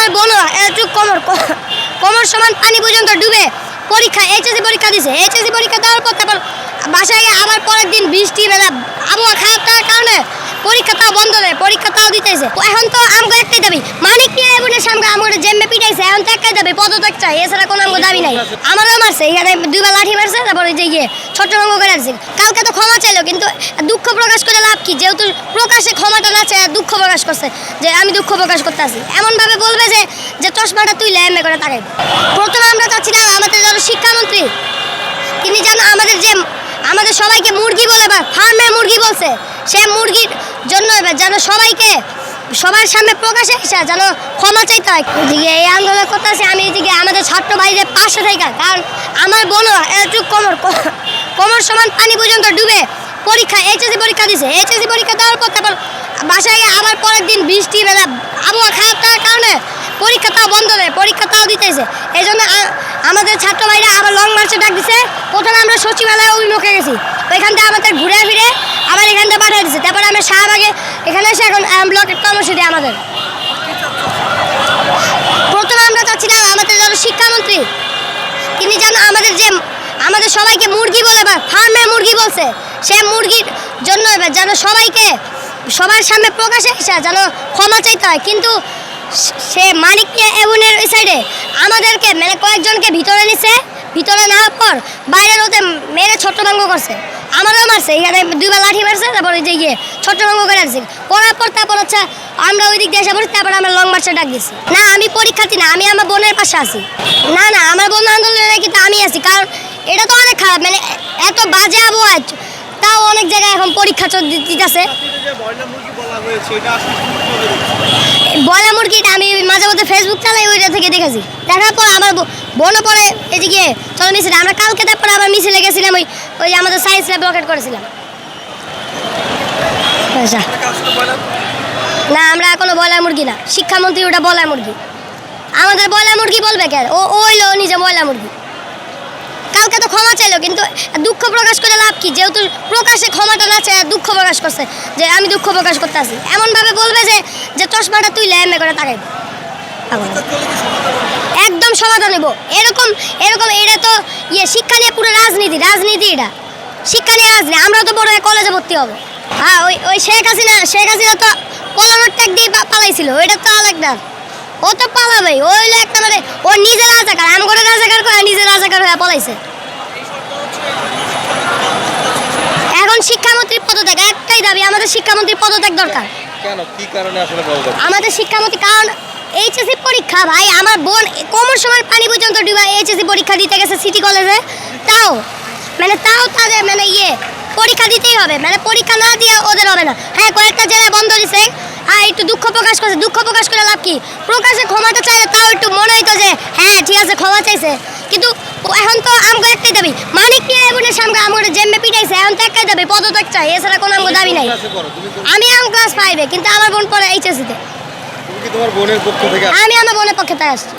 আমার বোনও একটু কোমর সমান পানি পর্যন্ত ডুবে পরীক্ষা এইচএসসি পরীক্ষা দিছে। এইচএসসি পরীক্ষা দেওয়ার পর তারপর বাসায় গিয়ে আবার পরের দিন বৃষ্টি আবহাওয়া খারাপ থাকার কারণে পরীক্ষাটাও বন্ধ দেয়, পরীক্ষাটাও দিতেছে। এখন তো আমাকে একটাই দাবি, মানিক নিয়ে এমনের সামনে আমাকে জেম্বে পিটাইছে, এখন তো একটাই দাবি পদত্যাগ চাই, এছাড়া কোনো আমাকে দাবি নাই। আমারও মারছে, এখানে দুইবার লাঠি মারছে, তারপরে যে গিয়ে ছত্রভঙ্গ করে আসছে। কালকে তো ক্ষমা চাইলো, কিন্তু দুঃখ প্রকাশ করে লাভ কি, যেহেতু প্রকাশে ক্ষমাটা না চাই দুঃখ প্রকাশ করছে যে আমি দুঃখ প্রকাশ করতে আসি, এমনভাবে বলবে যে চশমাটা তুইলে এমএ করে তাকাই। প্রথমে আমরা চাচ্ছিলাম আমাদের যারা শিক্ষামন্ত্রী তিনি যেন আমাদের সবাইকে মুরগি বলে বা ফার্মের মুরগি বলছে, সে মুরগির জন্য যেন সবার সামনে প্রকাশে এসে যেন ক্ষমা চাইতে হয়। এদিকে এই আন্দোলন করতেছে আমি এদিকে আমাদের ছাত্র ভাইদের পাশে থাকা, কারণ আমার বোনও একটু কোমর সমান পানি পর্যন্ত ডুবে পরীক্ষা এইচএসসি পরীক্ষা দিছে। এইচএসসি পরীক্ষা দেওয়ার পর তারপর বাসায় গিয়ে আবার পরের দিন বৃষ্টি আবহাওয়া খারাপ থাকার কারণে পরীক্ষাটাও বন্ধ দেয়, পরীক্ষাটাও দিতেছে। এই জন্য আমাদের ছাত্র ভাইরা আবার লং মার্চে ডাক দিছে। প্রথমে আমরা সচিবালয়ে অভিমুখে গেছি, ওইখান থেকে আমাদের ঘুরে ফিরে আবার এখান থেকে পাঠিয়ে দিচ্ছে। তারপরে আমরা শাহবাগে এখানে এসে এখন ব্লকের কর্মসূচি আমাদের। প্রথমে আমরা চাচ্ছিলাম আমাদের যারা শিক্ষামন্ত্রী তিনি যেন আমাদের সবাইকে মুরগি বলে বা ফার্মের মুরগি বলছে, সে মুরগির জন্য যেন সবার সামনে প্রকাশে এসে যেন ক্ষমা চাইতে হয়। কিন্তু সে মানিক নিয়ে এমনের ওই সাইডে আমাদেরকে মানে কয়েকজনকে ভিতরে নিছে, ভিতরে নেওয়ার পর বাইরের ওতে মেরে ছত্রভঙ্গ করছে। আমারও মারছে, এখানে দুইবার লাঠি মারছে, তারপরে যে গিয়ে ছত্রভঙ্গ করে আসছে। করার পর তারপর হচ্ছে আমরা ওই দিক দিয়ে এসে পড়ি, তারপরে আমরা লং মার্চে ডাক দিচ্ছি। না আমি পরীক্ষার্থী না, আমি আমার বোনের পাশে আছি। না আমার বোন আন্দোলনে কিন্তু আমি আছি, কারণ এটা তো অনেক খারাপ, মানে এত বাজে আবহাওয়া, তাও অনেক জায়গায় এখন পরীক্ষা দিতেছে। বয়লা মুরগিটা আমি মাঝে মধ্যে ফেসবুক চালাই, ওইটা থেকে দেখেছি। দেখার পর আমার বোনও পরে এদিকে চলো মিছিলে, আমরা কালকে তারপরে আবার মিছিলে গেছিলাম, ওই আমাদের সায়েন্স ল্যাব ব্লকেট করেছিলাম। না আমরা এখনো বয়লা মুরগি না, শিক্ষামন্ত্রী ওটা বয়লা মুরগি, আমাদের বয়লা মুরগি বলবে কেন, ও হইলো নিজে বয়লা মুরগি। কালকে তো ক্ষমা চাইলো, কিন্তু দুঃখ প্রকাশ করে লাভ কি, যেহেতু প্রকাশে ক্ষমাটা না চাই দুঃখ প্রকাশ করছে যে আমি দুঃখ প্রকাশ করতে আসি, এমনভাবে বলবে যে চশমাটা তুইলে এমএ করে তাকাই। একদম সমাধান নেব, এরকম এটা তো শিক্ষা নিয়ে পুরো রাজনীতি এটা শিক্ষা নিয়ে রাজনীতি। আমরাও তো বড় কলেজে ভর্তি হবো। হ্যাঁ ওই শেখ হাসিনা তো পলানোর ট্যাগ দিয়ে পালাইছিল, ওইটা তো আলাদা, ও তো পালাবেই, ওই হলো একটা মানে ও নিজের রাজাকার, আমি করে রাজাকার করে নিজের রাজাকার হয়ে পলাইছে। এখন শিক্ষামন্ত্রীর পদত্যাগ, একটাই দাবি, আমাদের শিক্ষামন্ত্রীর পদত্যাগ দরকার। কেন, কি কারণে আসলে বলবো আমাদের শিক্ষামন্ত্রী, কারণ এইচএসসি পরীক্ষা ভাই, আমার বোন কোমর সমান পানি পর্যন্ত ডুবে এইচএসসি পরীক্ষা দিতে গেছে সিটি কলেজে, তাও তাদের মানে পরীক্ষা দিতেই হবে, মানে পরীক্ষা না দিয়ে ওদের হবে না। হ্যাঁ কয়েকটা জেলা বন্ধ দিছে, হ্যাঁ একটু দুঃখ প্রকাশ করছে, দুঃখ প্রকাশ করে লাভ কি, প্রকাশে ক্ষমাটা চাইলে তাও একটু মনে হইতো যে হ্যাঁ ঠিক আছে ক্ষমা চাইছে। কিন্তু এখন তো আমাকে একটাই দাবি, মানিক নিয়ে এমনের সামনে আমাকে জেম্বে পিটাইছে, এখন তো একটাই দাবি পদত্যাগ চাই, এছাড়া কোনো আমাকে দাবি নাই। আমি ক্লাস 5-এ, কিন্তু আমার বোন পড়ে এইচএসসিতে। তুমি কি তোমার বোনের পক্ষ থেকে? আমি আমার বোনের পক্ষে তাই আসছি।